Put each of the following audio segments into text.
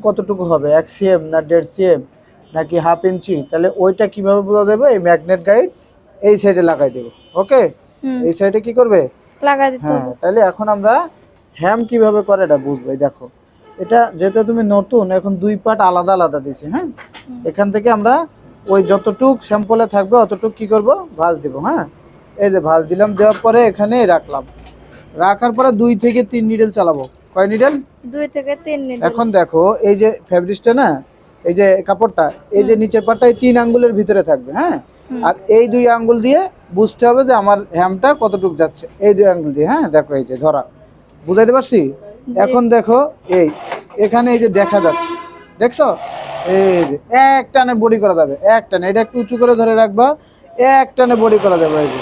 কতটুকু হবে 1 সিএম না 1.5 সিএম নাকি হাফ ইঞ্চি, তাহলে ওইটা কিভাবে বোঝা যাবে? এই ম্যাগনেট গাইড এই সাইডে লাগাই দেবো। ওকে, এই সাইডে কি করবে? লাগাই দিতে হ্যাঁ, হবে। তাহলে এখন আমরা হ্যাম কিভাবে করে এটা বুঝবো। এই দেখো, এটা যেহেতু তুমি নতুন, এখন 2 পার্ট আলাদা আলাদা দিছি। হ্যাঁ, এখান থেকে আমরা ওই যতটুক স্যাম্পলে থাকবে অতটুক কি করব, ভাঁজ দেব। হ্যাঁ, এই যে ভাঁজ দিলাম, দেওয়ার পরে এখানে রাখলাম, রাখার পরে 2 থেকে 3 নিডেল চালাবো। কয় নিডেল? 2 থেকে 3 নিডেল। এখন দেখো এই যে ফেব্রিক্সটা না, এই যে কাপড়টা, এই যে নিচের পাটটা এই 3 আঙ্গুলের ভিতরে থাকবে। হ্যাঁ, আর এই 2 আঙ্গুল দিয়ে বুঝতে হবে যে আমার হ্যামটা কতটুক যাচ্ছে, এই 2 আঙ্গুল দিয়ে। হ্যাঁ, দেখো এই যে ধরা, বুঝাইতে পারছি? এখন দেখো এই এখানে এই যে দেখা যাচ্ছে, দেখছো? এই যে এক টানে বডি করা যাবে, এক টানে। এটা একটু উঁচু করে ধরে রাখবা, এক টানে বডি করা যাবে। এই যে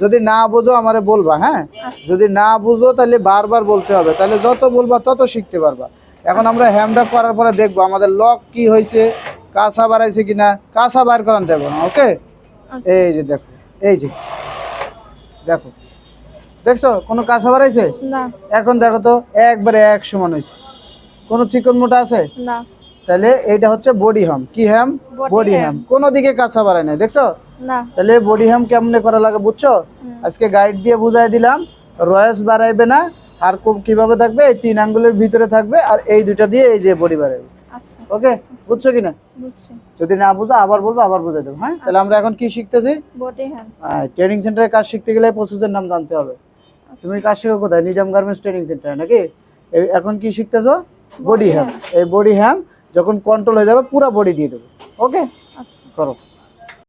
যদি না বুঝো আমারে বলবা। হ্যাঁ, যদি না বুঝো তাহলে বারবার বলতে হবে, তাহলে যত বলবা তত শিখতে পারবা। এখন আমরা হ্যামটা করার পরে দেখবো আমাদের লক কি হয়েছে, কাঁচা বাড়াইছে কিনা। কাঁচা বার করান দেবো না। ওকে, এই যে দেখো, এই যে দেখো, দেখছো কোনো কাঁচা বাড়াইছে না। এখন দেখো তো একবারে এক সমান হয়েছে, কোনো চিকন মোটা আছে না। তাহলে এইটা হচ্ছে বডি হ্যাম। কি হ্যাম? বডি হ্যাম। কোনো দিকে কাঁচা বাড়ায় নাই, দেখছো? না। তাহলে বডি হ্যাম কেমনে করা লাগে বুঝছো? আজকে গাইড দিয়ে বুঝাই দিলাম। রয়েস বাড়াইবে না, আর কিভাবে থাকবে, এই 3 আঙ্গুলের ভিতরে থাকবে, আর এই দুইটা দিয়ে এই যে বডি বাড়াইবে। আচ্ছা, ওকে, বুঝছো কিনা? বুঝছি। যদি না বুঝো আবার বলবো, আবার বুঝাই দেবো। হ্যাঁ, তাহলে আমরা এখন কি শিখতেছি? বডি হ্যাম। ট্রেনিং সেন্টারে কাজ শিখতে গেলে প্রসেসের নাম জানতে হবে। তুমি কাজ শিখো কোথায়? নিজাম গার্মেন্টস ট্রেনিং সেন্টারে নাকি? এখন কি শিখতেছো? বডি হ্যাম। এই বডি হ্যাম যখন কন্ট্রোল হয়ে যাবে পুরো বডি দিয়ে দেবো। ওকে, আচ্ছা, করো।